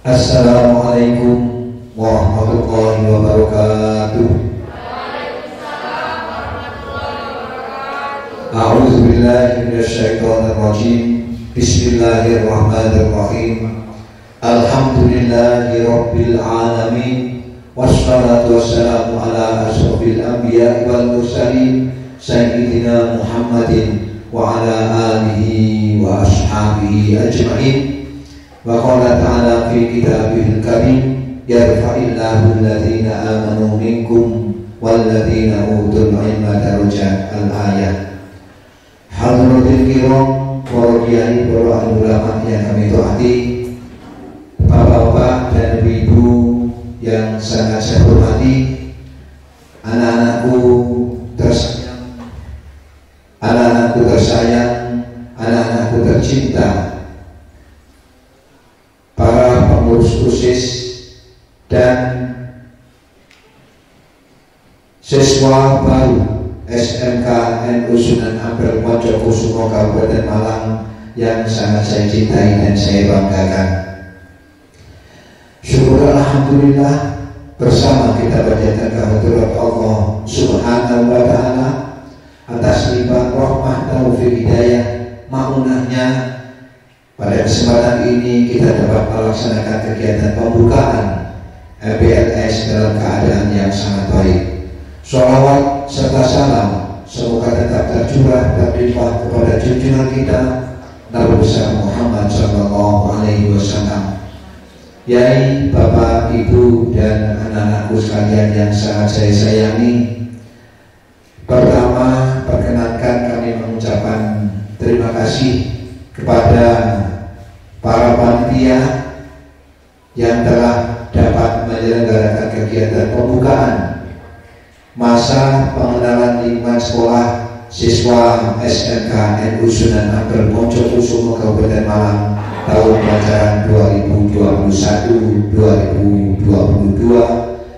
Assalamualaikum warahmatullahi wabarakatuh. A'udzu billahi minasyaitonir rajim. Bismillahirrahmanirrahim. Alhamdulillahi rabbil alamin. Wassalatu wassalamu ala asyrofil anbiya'i wal mursalin sayyidina Muhammadin wa ala alihi wa ashabihi ajma'in. Wa qala ta'ala fi kitabihil karim, yarfa'illahu alladhina amanu minkum walladhina utul ilma darajat. Al-ayat. Hadratil kiram, para kiai, para ulama yang kami taati, bapak-bapak dan ibu yang sangat saya hormati, anak-anakku tersayang, anak-anakku tercinta, para pengurus OSIS dan siswa baru SMK NU Sunan Ampel Poncokusumo Kabupaten Malang yang sangat saya cintai dan saya banggakan. Syukur alhamdulillah, bersama kita panjatkan kehadirat Allah Subhanahu wa taala atas limpah rahmah, taufik, hidayah, maunahnya. Pada kesempatan ini kita dapat melaksanakan kegiatan pembukaan BLS dalam keadaan yang sangat baik. Sholawat serta salam semoga tetap tercurah dan limpah kepada junjungan kita Nabi besar Muhammad SAW. Yai, bapak, ibu, dan anak-anakku sekalian yang sangat saya sayangi, pertama perkenankan kami mengucapkan terima kasih kepada para panitia yang telah dapat menyelenggarakan kegiatan pembukaan masa pengenalan lingkungan sekolah siswa SMK NU Sunan Ampel Poncokusumo Kabupaten Malang tahun pelajaran 2021-2022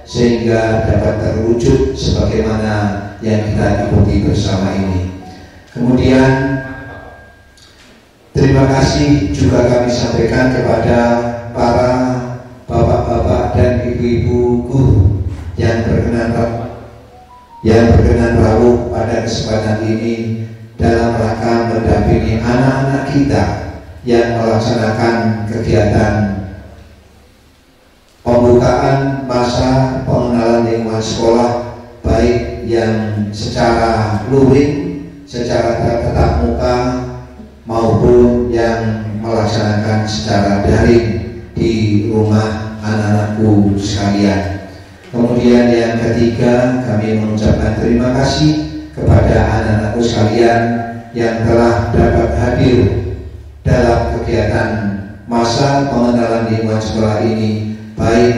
sehingga dapat terwujud sebagaimana yang kita ikuti bersama ini. Kemudian terima kasih juga kami sampaikan kepada para bapak-bapak dan ibu-ibu guru yang berkenan rawuh pada kesempatan ini dalam rangka mendampingi anak-anak kita yang melaksanakan kegiatan pembukaan masa pengenalan lingkungan sekolah, baik yang secara luring, secara tatap muka, maupun yang melaksanakan secara daring di rumah anak-anakku sekalian. Kemudian yang ketiga, kami mengucapkan terima kasih kepada anak-anakku sekalian yang telah dapat hadir dalam kegiatan masa pengenalan lingkungan sekolah ini, baik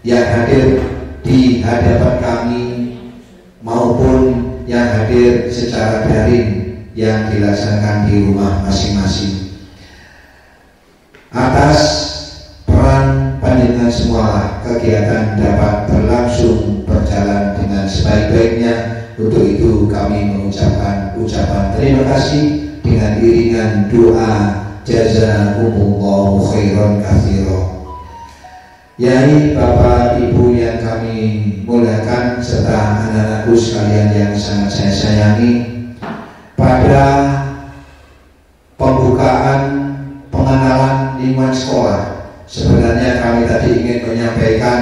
yang hadir di hadapan kami maupun yang hadir secara daring yang dilaksanakan di rumah masing-masing. Atas peran panjenengan semua, kegiatan dapat berlangsung berjalan dengan sebaik-baiknya. Untuk itu kami mengucapkan ucapan terima kasih dengan iringan doa jazakumullahu khairan katsira. Yai, bapak, ibu yang kami muliakan serta anak-anakku sekalian yang sangat saya sayangi, pada pembukaan pengenalan lingkungan sekolah, sebenarnya kami tadi ingin menyampaikan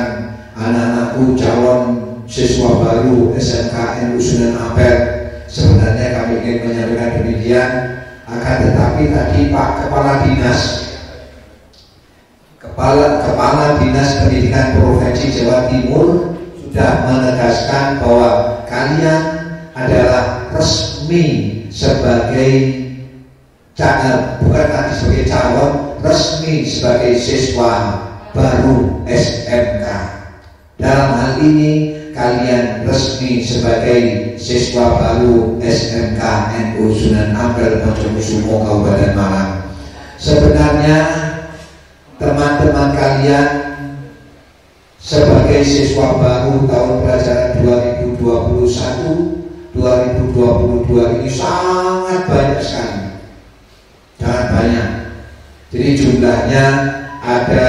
anak-anakku calon siswa baru SMK NU Sunan Ampel. Sebenarnya kami ingin menyampaikan demikian, akan tetapi tadi Pak Kepala Dinas Pendidikan Provinsi Jawa Timur sudah menegaskan bahwa kalian adalah resmi sebagai bukan lagi sebagai calon, resmi sebagai siswa baru SMK. Dalam hal ini kalian resmi sebagai siswa baru SMK NU Sunan Ampel Poncokusumo Kabupaten Malang. Sebenarnya teman-teman kalian sebagai siswa baru tahun pelajaran 2021-2022 ini sangat banyak sekali, sangat banyak. Jadi jumlahnya ada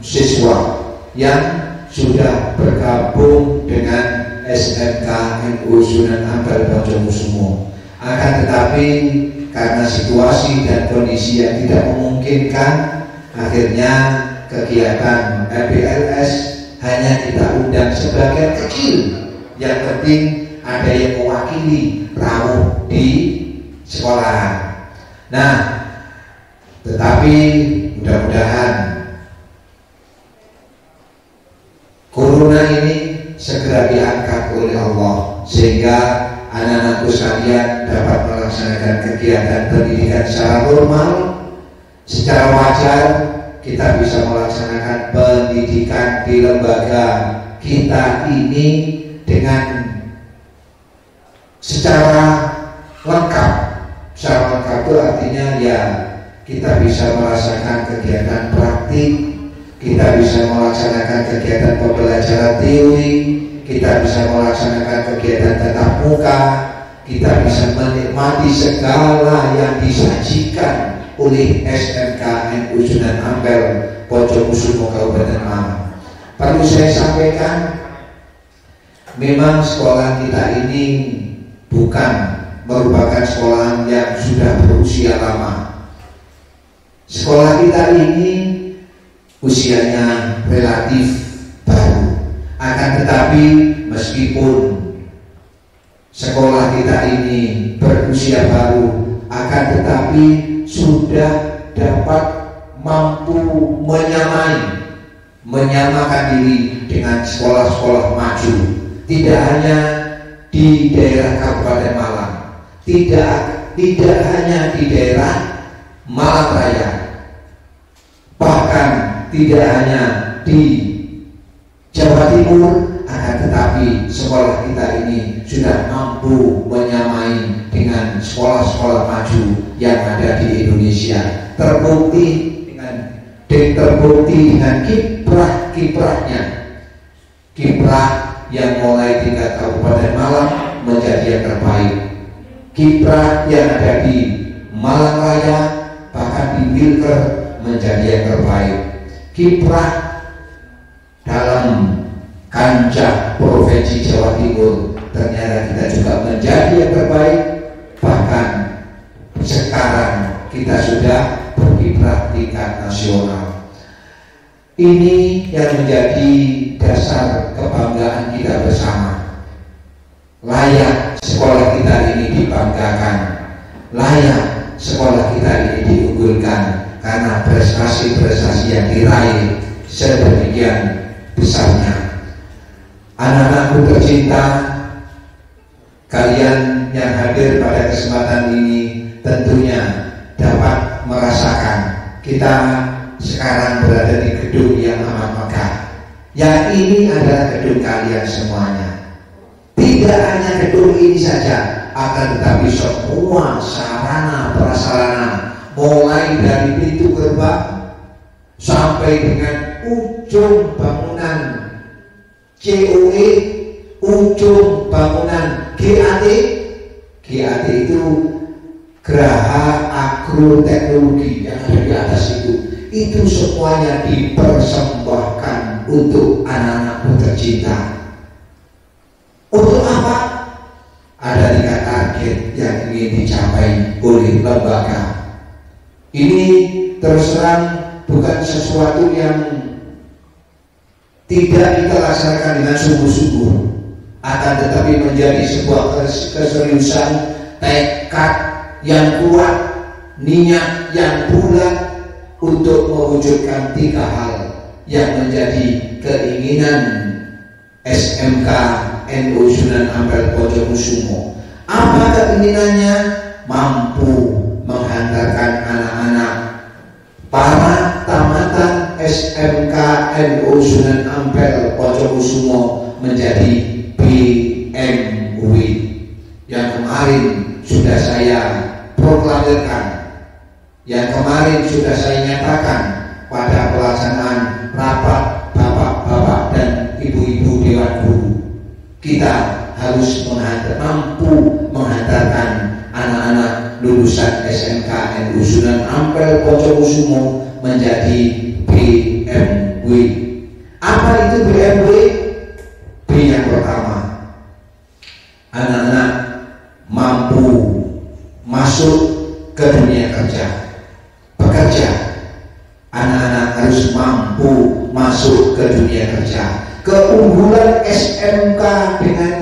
siswa yang sudah bergabung dengan SMK NU Sunan Ampel Pojokusumo. Akan tetapi karena situasi dan kondisi yang tidak memungkinkan, akhirnya kegiatan MPLS hanya kita undang sebagian kecil. Yang penting ada yang mewakili rawuh di sekolahan. Nah, tetapi mudah-mudahan corona ini segera diangkat oleh Allah, sehingga anak-anakku sekalian dapat melaksanakan kegiatan pendidikan secara normal, secara wajar. Kita bisa melaksanakan pendidikan di lembaga kita ini dengan secara lengkap. Secara lengkap itu artinya ya kita bisa merasakan kegiatan praktik, kita bisa melaksanakan kegiatan pembelajaran teori, kita bisa melaksanakan kegiatan tatap muka, kita bisa menikmati segala yang disajikan oleh SMK NU Sunan Ampel Pojokusumo Kabupaten Malang. Perlu saya sampaikan, memang sekolah kita ini bukan merupakan sekolah yang sudah berusia lama. Sekolah kita ini usianya relatif baru. Akan tetapi meskipun sekolah kita ini berusia baru, akan tetapi sudah dapat mampu menyamakan diri dengan sekolah-sekolah maju. Tidak hanya di daerah Kabupaten Malang, tidak hanya di daerah Malang Raya, bahkan tidak hanya di Jawa Timur, akan tetapi sekolah kita ini sudah mampu menyamai dengan sekolah-sekolah maju yang ada di Indonesia. Terbukti dengan kiprah-kiprahnya, kiprah yang mulai tingkat Kabupaten Malang menjadi yang terbaik, kiprah yang ada di Malang Raya bahkan di Wilker menjadi yang terbaik, kiprah dalam kancah Provinsi Jawa Timur ternyata kita juga menjadi yang terbaik. Bahkan sekarang kita sudah berkiprah tingkat nasional. Ini yang menjadi dasar kebanggaan kita bersama. Layak sekolah kita ini dibanggakan, layak sekolah kita ini diunggulkan karena prestasi-prestasi yang diraih sedemikian besarnya. Anak-anakku tercinta, kalian yang hadir pada kesempatan ini tentunya dapat merasakan kita sekarang berada di gedung yang amat megah. Yang ini adalah gedung kalian semuanya. Tidak hanya gedung ini saja, akan tetapi semua sarana prasarana, mulai dari pintu gerbang sampai dengan ujung bangunan COE, ujung bangunan GAT. GAT itu Geraha Agroteknologi yang ada di atas itu semuanya dipersembahkan untuk anak-anakku tercinta. Untuk apa? Ada 3 target yang ingin dicapai oleh lembaga ini. Terus terang bukan sesuatu yang tidak kita laksanakan dengan sungguh-sungguh, akan tetapi menjadi sebuah keseriusan, tekad yang kuat, niat yang bulat untuk mewujudkan 3 hal yang menjadi keinginan SMK NU Sunan Ampel Pojokusumo. Apa keinginannya? Mampu menghantarkan anak-anak para tamatan SMK NU Sunan Ampel Pojokusumo menjadi BMW yang kemarin sudah saya proklamirkan, yang kemarin sudah saya nyatakan pada pelaksanaan rapat bapak-bapak dan ibu-ibu Dewan Guru. Kita harus mampu menghantarkan anak-anak lulusan SMKN Sunan Ampel Pojokusumo menjadi BMW. Apa itu BMW? B yang pertama, anak-anak mampu masuk ke dunia kerja, bekerja. Anak-anak harus mampu masuk ke dunia kerja. Keunggulan SMK dengan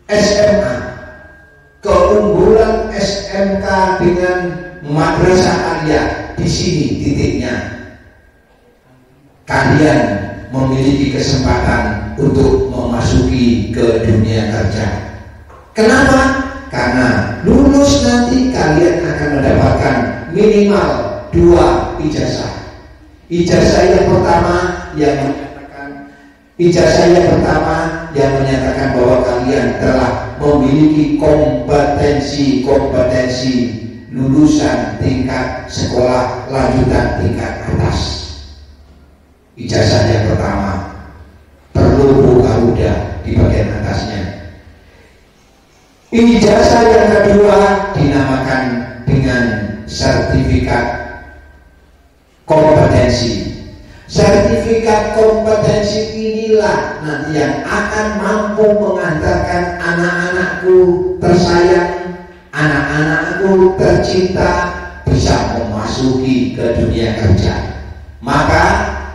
SMA, keunggulan SMK dengan madrasah aliyah, di sini titiknya. Kalian memiliki kesempatan untuk memasuki ke dunia kerja. Kenapa? Karena lulus nanti kalian akan mendapatkan minimal 2 ijazah. Ijazah yang pertama yang menyatakan bahwa kalian telah memiliki kompetensi lulusan tingkat sekolah lanjutan tingkat atas. Ijazah yang pertama perlu garuda di bagian atasnya. Ijazah yang kedua dinamakan dengan sertifikat kompetensi. Sertifikat kompetensi inilah nanti yang akan mampu mengantarkan anak-anakku tersayang, anak-anakku tercinta bisa memasuki ke dunia kerja. Maka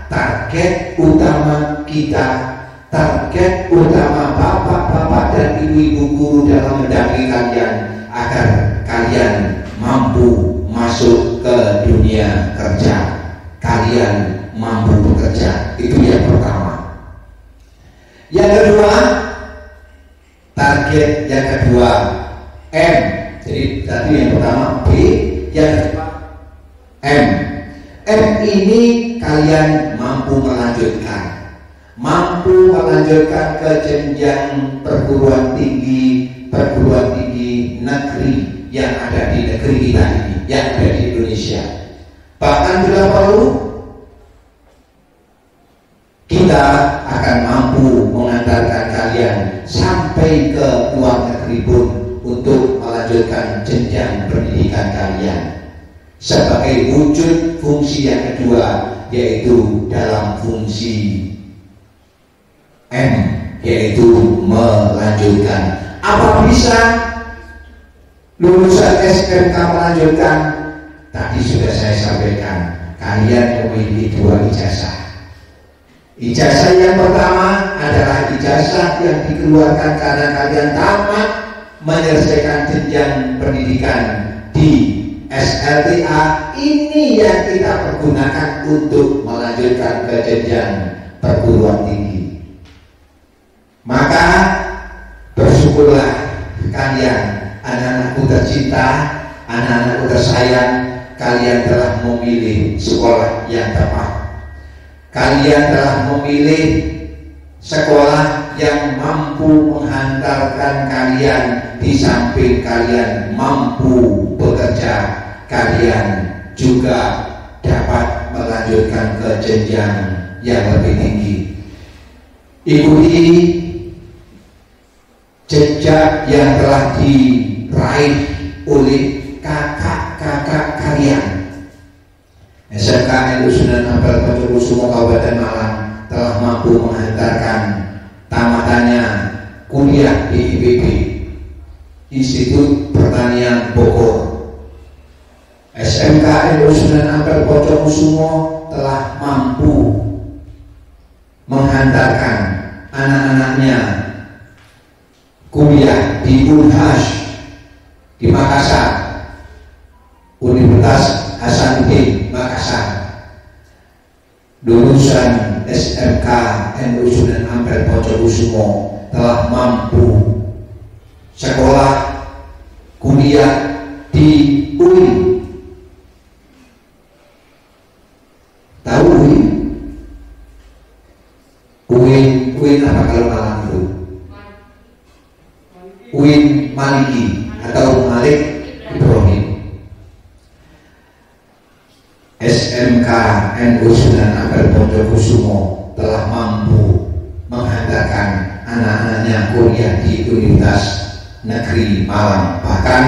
target utama kita, target utama bapak-bapak dan ibu-ibu guru dalam mendampingi kalian agar kalian mampu masuk ke dunia kerja. Kalian mampu bekerja, itu yang pertama. Yang kedua, target yang kedua M. Jadi tadi yang pertama B, yang kedua M. M ini kalian mampu melanjutkan ke jenjang perguruan tinggi negeri yang ada di negeri kita ini, yang ada di Indonesia. Bahkan bila perlu kita akan mampu mengantarkan kalian sampai ke luar negeri pun untuk melanjutkan jenjang pendidikan kalian sebagai wujud fungsi yang kedua, yaitu dalam fungsi M, yaitu melanjutkan. Apa bisa lulusan SMK melanjutkan? Tadi sudah saya sampaikan, kalian memiliki 2 ijazah. Ijazah yang pertama adalah ijazah yang dikeluarkan karena kalian tamat menyelesaikan jenjang pendidikan di SLTA. Ini yang kita pergunakan untuk melanjutkan ke jenjang perguruan tinggi. Maka bersyukurlah kalian, anak-anakku tercinta, anak-anakku tersayang, kalian telah memilih sekolah yang tepat. Kalian telah memilih sekolah yang mampu menghantarkan kalian, di samping kalian mampu bekerja, kalian juga dapat melanjutkan ke jenjang yang lebih tinggi. Ikuti jejak yang telah diraih oleh kakak-kakak kalian. SMKN Sunan Ampel Pojokusumo Kabupaten Malang telah mampu menghantarkan tamatannya kuliah di IPB, Institut Pertanian Bogor. SMKN Sunan Ampel Pojokusumo telah mampu menghantarkan anak-anaknya kuliah di Unhas di Makassar, Universitas Hasanuddin Makassar. Lulusan SMK Sunan Ampel Pojokusumo telah mampu sekolah kuliah di UIN. Tahu UIN? UIN apa kalau Malang itu? UIN Maliki atau Malik Ibrahim. SMK Sunan Ampel Pojokusumo telah mampu menghantarkan anak-anaknya kuliah di Universitas Negeri Malang. Bahkan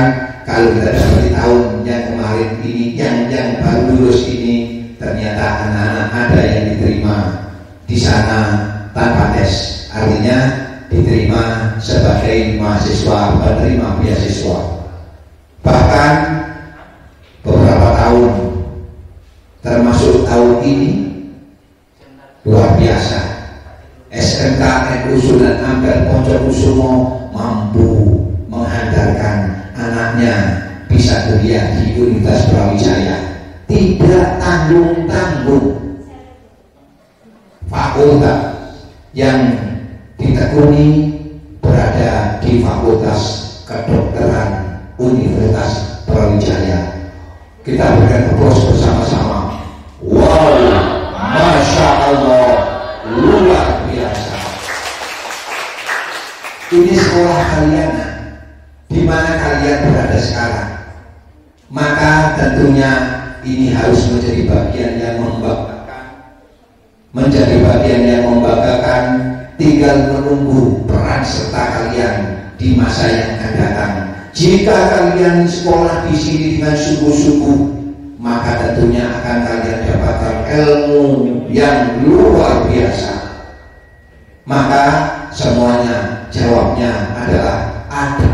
kalau kita seperti tahun yang kemarin ini, yang baru lulus ini, ternyata anak-anak ada yang diterima di sana tanpa tes, artinya diterima sebagai mahasiswa penerima beasiswa. Bahkan beberapa tahun, termasuk tahun ini, luar biasa, SMK NU Sunan Ampel Pojokusumo mampu menghantarkan anaknya bisa kuliah di Universitas Brawijaya, tidak tanggung-tanggung. Fakultas yang ditekuni berada di Fakultas Kedokteran Universitas Brawijaya. Kita berikan aplaus bersama-sama. Wow, Masya Allah, luar biasa. Ini sekolah kalian, di mana kalian berada sekarang. Maka tentunya ini harus menjadi bagian yang membanggakan, tinggal menunggu peran serta kalian di masa yang akan datang. Jika kalian sekolah di sini dengan sungguh-sungguh, maka tentunya akan kalian dapatkan ilmu yang luar biasa. Maka semuanya jawabnya adalah ada.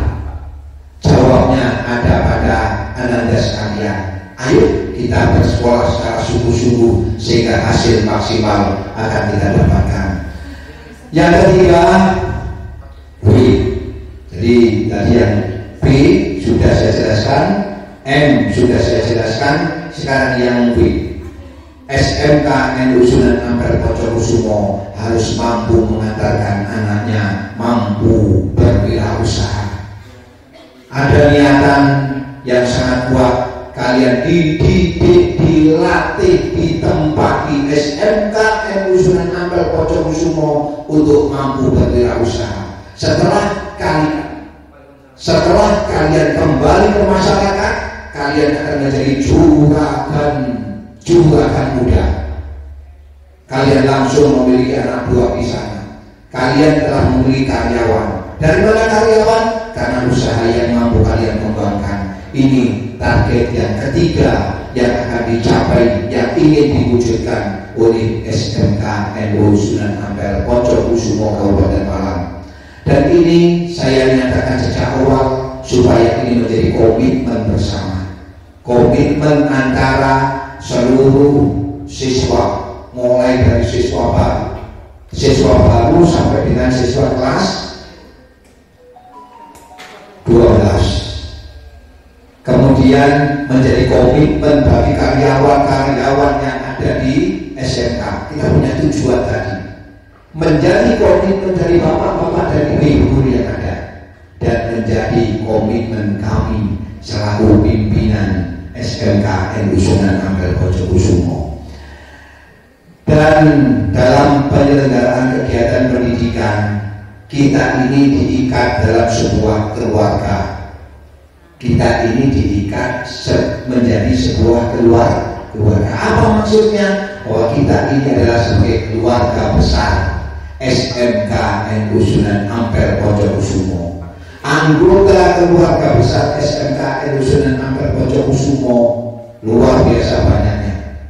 Jawabnya ada pada Ananda sekalian. Ayo kita bersekolah secara sungguh-sungguh sehingga hasil maksimal akan kita dapatkan. Yang ketiga, W. Jadi tadi yang B sudah saya jelaskan, M sudah saya jelaskan, sekarang yang W. SMK NU Sunan Ampel Pojokusumo harus mampu mengantarkan anaknya mampu berwirausaha. Ada niatan yang sangat kuat, kalian dididik, dilatih, ditempati SMK NU Sunan Ampel Pojokusumo untuk mampu berwirausaha. Setelah kalian kembali ke masyarakat, kalian akan menjadi juragan muda. Kalian langsung memiliki anak buah di sana. Kalian telah memiliki karyawan. Dari mana karyawan? Karena usaha yang mampu kalian kembangkan. Ini target yang ketiga yang akan dicapai, yang ingin diwujudkan oleh SMK NU Sunan Ampel Pojokusumo Kabupaten Malang. Dan ini saya nyatakan sejak awal supaya ini menjadi komitmen bersama, komitmen antara seluruh siswa, mulai dari siswa baru sampai dengan siswa kelas 12. Kemudian menjadi komitmen bagi karyawan-karyawan yang ada di SMK. Kita punya tujuan tadi, menjadi komitmen dari bapak-bapak dan ibu-ibu yang ada, dan menjadi komitmen kami selaku pimpinan SMK NU Sunan Ampel Pojokusumo. Dan dalam penyelenggaraan kegiatan pendidikan, kita ini diikat dalam sebuah keluarga. Kita ini diikat menjadi sebuah keluarga. Apa maksudnya? Bahwa kita ini adalah sebagai keluarga besar SMK NU Sunan Ampel Pojokusumo. Anggota keluarga besar SMK NU Sunan Ampel Pojokusumo luar biasa banyaknya.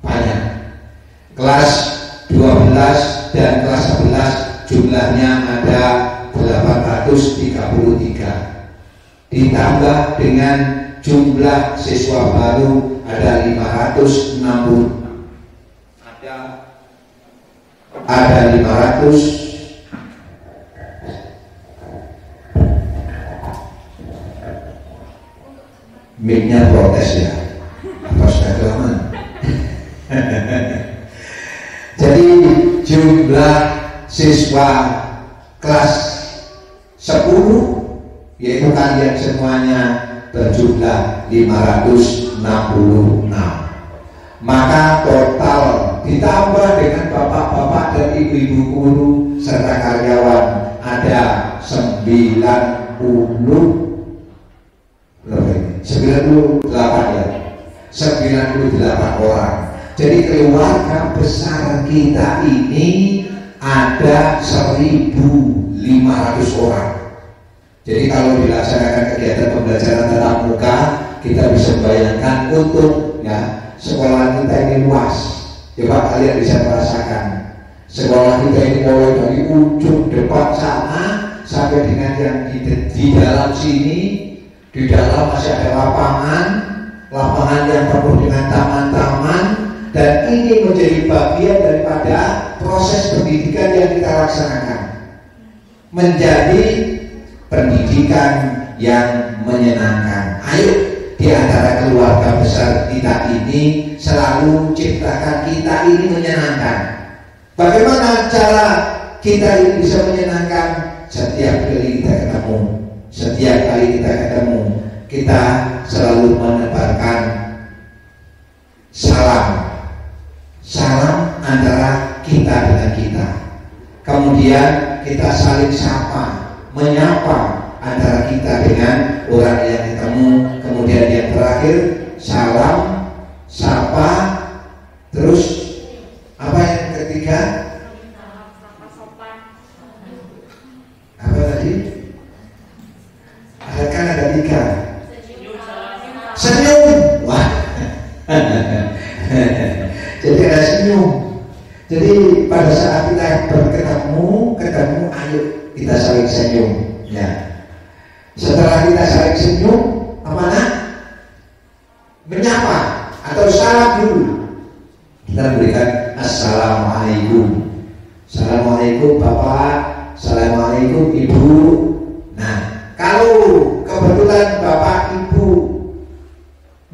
Banyak. Kelas 12 dan kelas 11 jumlahnya ada 833. Ditambah dengan jumlah siswa baru ada 560. Ada 500 mic-nya protes ya, apa sudah kelamaan. Jadi jumlah siswa kelas 10 yaitu kalian semuanya berjumlah 566. Maka total ditambah dengan bapak-bapak dan ibu-ibu guru serta karyawan ada 98 ya, 98 orang. Jadi keluarga besar kita ini ada 1.500 orang. Jadi kalau dilaksanakan kegiatan pembelajaran tatap muka, kita bisa bayangkan untuk ya sekolah kita ini luas. Coba kalian bisa merasakan sekolah kita ini mulai dari ujung depan sana sampai dengan yang di dalam sini. Di dalam masih ada lapangan yang penuh dengan taman-taman, dan ini menjadi bagian daripada proses pendidikan yang kita laksanakan, menjadi pendidikan yang menyenangkan. Ayo, di antara keluarga besar kita ini selalu ciptakan kita ini menyenangkan. Bagaimana cara kita ini bisa menyenangkan? Setiap kali kita ketemu, kita selalu menebarkan salam antara kita dengan kita. Kemudian kita saling menyapa antara kita dengan orang yang ketemu. Kemudian yang terakhir salam, sapa, terus apa yang ketiga? Apa tadi? Kan ada 3. Senyum. Wah. Jadi ada senyum. Jadi pada saat kita berketemu, ayo kita saling senyum. Ya. Setelah kita saling senyum, apa nak? Menyapa atau salam dulu. Kita berikan assalamualaikum. Assalamualaikum Bapak. Assalamualaikum Ibu. Nah, kalau kebetulan Bapak Ibu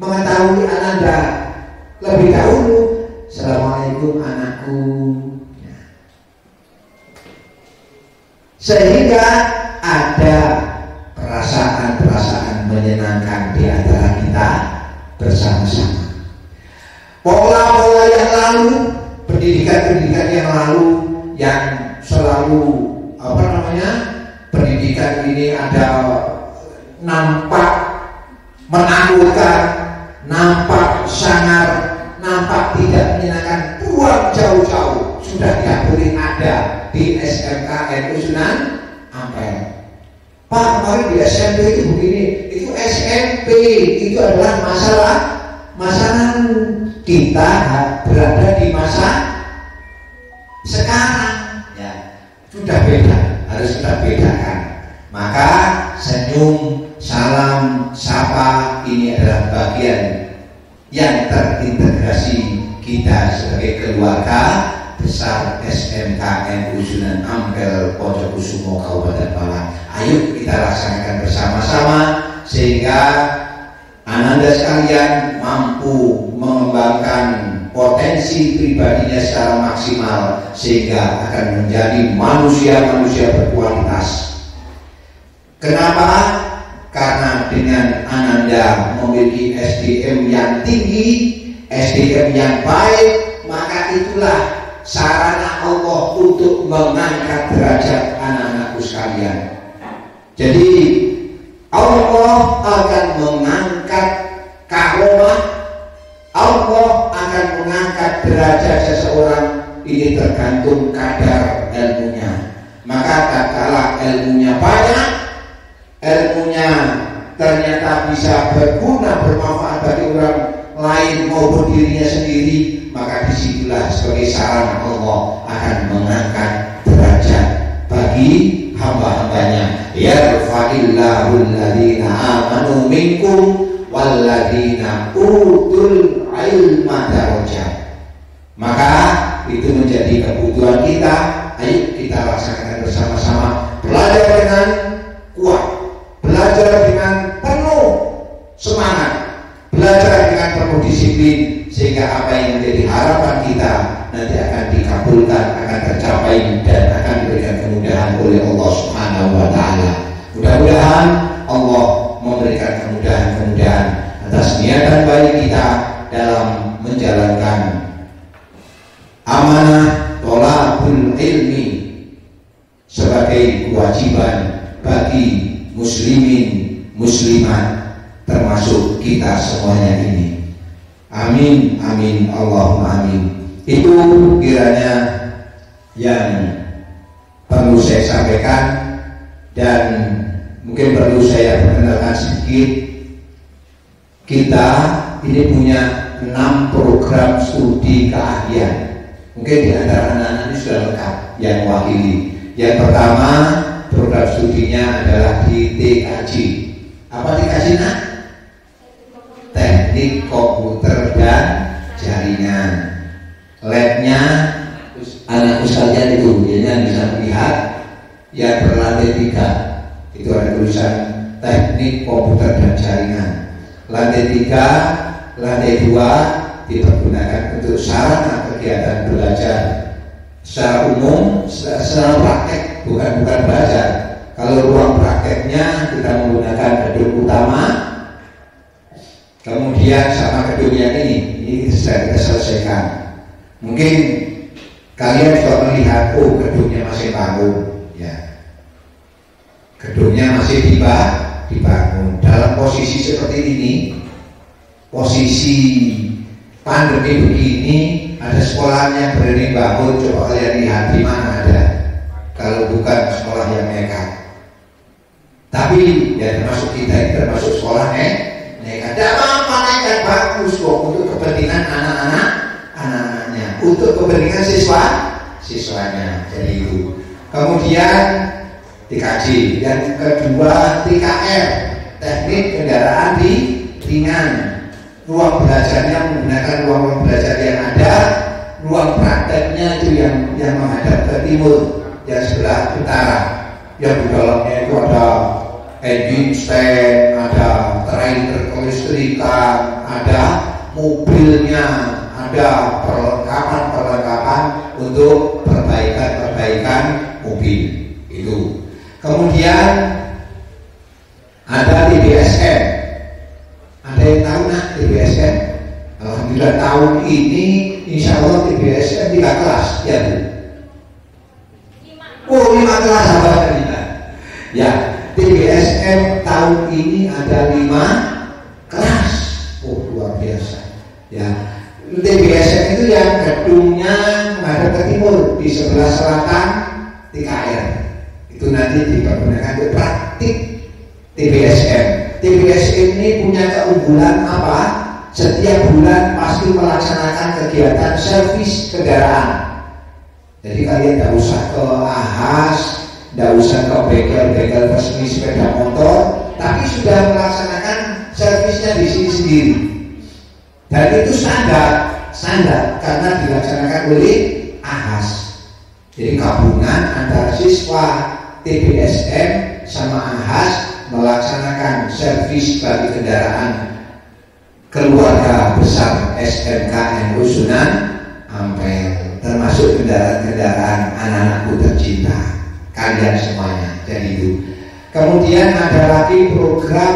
mengetahui Ananda lebih dahulu, assalamualaikum anakku. Sehingga ada perasaan menyenangkan di antara kita bersama-sama. Pola-pola yang lalu, pendidikan yang lalu, yang selalu pendidikan ini ada nampak menakutkan, nampak sangar, nampak tidak menyenangkan, buang jauh-jauh, sudah tidak boleh ada di SMK NU Sunan Ampel. Pak, kemarin di SMP itu begini, itu SMP, itu adalah masa lalu. Kita berada di masa sekarang, ya sudah beda, harus kita bedakan. Maka senyum, salam, sapa ini adalah bagian yang terintegrasi kita sebagai keluarga besar SMK NU Sunan Ampel Pojokusumo Kabupaten Malang. Ayo kita laksanakan bersama-sama sehingga Ananda sekalian mampu mengembangkan potensi pribadinya secara maksimal sehingga akan menjadi manusia-manusia berkualitas. Kenapa? Karena dengan Ananda memiliki SDM yang tinggi, SDM yang baik, maka itulah sarana Allah untuk mengangkat derajat anak-anakku sekalian. Jadi Allah akan mengangkat karomah, Allah akan mengangkat derajat seseorang, ini tergantung kadar ilmunya. Maka tatkala ilmunya banyak, ilmunya ternyata bisa berguna, bermanfaat bagi orang lain maupun dirinya sendiri, maka disitulah sebagai sarana Allah akan mengangkat derajat bagi hamba-hambanya. Yarfa'illahu alladhina amanu minkum walladhina utul ilma darajat. Maka itu menjadi kebutuhan kita. Ayo kita laksanakan bersama-sama. Belajar dengan kuat, belajar dengan penuh semangat, belajar dengan penuh disiplin, sehingga apa yang menjadi harapan kita nanti akan dikabulkan, akan tercapai dan akan diberikan kemudahan oleh Allah Subhanahu wa Ta'ala. Mudah-mudahan Allah memberikan kemudahan-kemudahan atas niatan baik kita dalam menjalankan amanah thalabul ilmi sebagai kewajiban bagi muslimin muslimat termasuk kita semuanya ini. Amin, amin, Allahumma amin. Itu kiranya yang perlu saya sampaikan, dan mungkin Mungkin perlu saya perkenalkan sedikit. Kita ini punya 6 program studi keahlian. Mungkin di antara anak-anak ini sudah lengkap yang mewakili. Yang pertama, program studinya adalah di TKJ. Apa TKJ nak? Teknik komputer dan jaringan. Labnya anakku sekalian itu, yang bisa melihat yang berlantai 3. Itu ada tulisan teknik komputer dan jaringan. Lantai 3, lantai 2 dipergunakan untuk sarana kegiatan belajar secara umum, secara praktek, bukan belajar. Kalau ruang prakteknya kita menggunakan gedung utama, kemudian sama gedung yang ini sudah kita selesaikan. Mungkin kalian juga melihat, oh gedungnya masih bangun, ya. Gedungnya masih dibangun. Dalam posisi seperti ini, posisi pandemi begini, ada sekolahnya berani bangun. Coba kalian lihat di mana ada, kalau bukan sekolah yang nekat. Tapi ya termasuk kita ini termasuk sekolah nekat. Tidak apa-apa, nekat bagus kok untuk kepentingan anak-anaknya, untuk kepentingan siswanya. Jadi itu. Kemudian TKJ, yang kedua TKR, teknik kendaraan ringan. Ruang belajarnya menggunakan ruang belajar yang ada, ruang prakteknya itu yang menghadap ke timur, yang sebelah utara. Yang di dalamnya itu ada engine stand, ada trailer kelistrikan, ada mobilnya, ada perlengkapan untuk perbaikan mobil itu. Kemudian ada TBSM. Ada yang tahu nak TBSM? Alhamdulillah tahun ini insya Allah TBSM 3 kelas, ya Bu? 5 kelas apa kita? Ya, TBSM tahun ini ada 5 kelas. Oh luar biasa. Ya, TBSM itu yang gedungnya menghadap ke timur, di sebelah selatan TKR. Itu nanti dipergunakan untuk praktik TBSM. TBSM ini punya keunggulan apa? Setiap bulan pasti melaksanakan kegiatan servis kendaraan. Jadi kalian tidak usah ke AHAS, tidak usah ke bengkel resmi sepeda motor, tapi sudah melaksanakan servisnya di sini sendiri. Dan itu standar karena dilaksanakan oleh AHAS. Jadi gabungan antara siswa TBSM sama AHAS melaksanakan servis bagi kendaraan keluarga besar SMKN Sunan Ampel, termasuk kendaraan-kendaraan anak-anakku tercinta, kalian semuanya. Jadi itu. Kemudian ada lagi program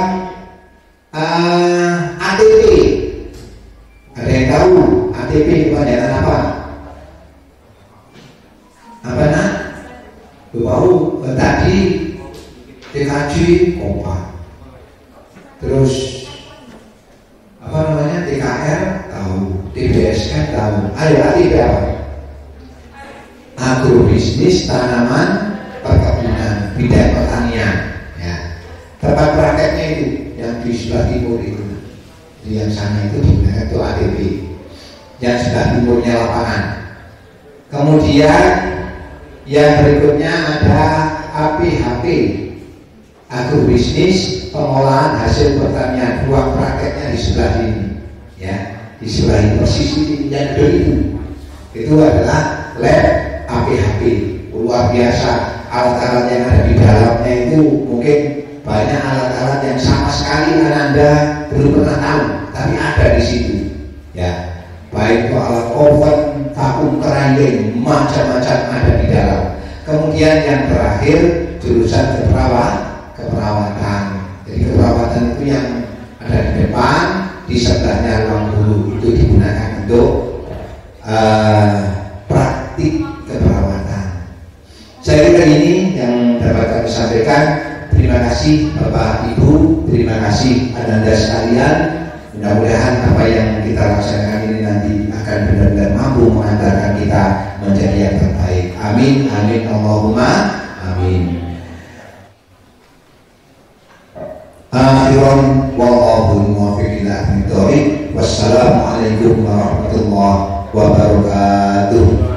ATP. Ada yang tahu ATP itu kepanjangan apa? Apa nak? Tahu tadi TKJ kompak, terus apa namanya TKR tahu, TBSM tahu. Ada lagi apa? Agrobisnis, tanaman, perkebunan, bidang pertanian. Ya. Tempat prakteknya itu yang di sebelah timur itu, di yang sana itu digunakan itu ATP. Yang sebelah timurnya lapangan. Kemudian yang berikutnya ada APHP, agrobisnis, pengolahan hasil pertanian. Ruang prakteknya di sebelah ini, ya, di sebelah ini persis yang itu adalah lab APHP. Luar biasa, alat-alat yang ada di dalamnya itu mungkin banyak alat-alat yang sama sekali Anda belum pernah tahu, tapi ada di situ, ya. Baik itu alat oven, vakum keranjang, macam-macam ada di dalam. Kemudian yang terakhir jurusan keperawatan. Jadi keperawatan itu yang ada di depan, di sebelahnya ruang guru, itu digunakan untuk praktik keperawatan. Saya kira ini yang dapat kami sampaikan. Terima kasih Bapak Ibu, terima kasih Anda sekalian. Mudah-mudahan apa yang kita laksanakan ini nanti akan benar-benar mampu mengantarkan kita menjadi yang terbaik. Amin, amin, Allahumma amin. khairan wallahu muwaffiq ila aqwamit thoriq. Wassalamualaikum warahmatullahi wabarakatuh.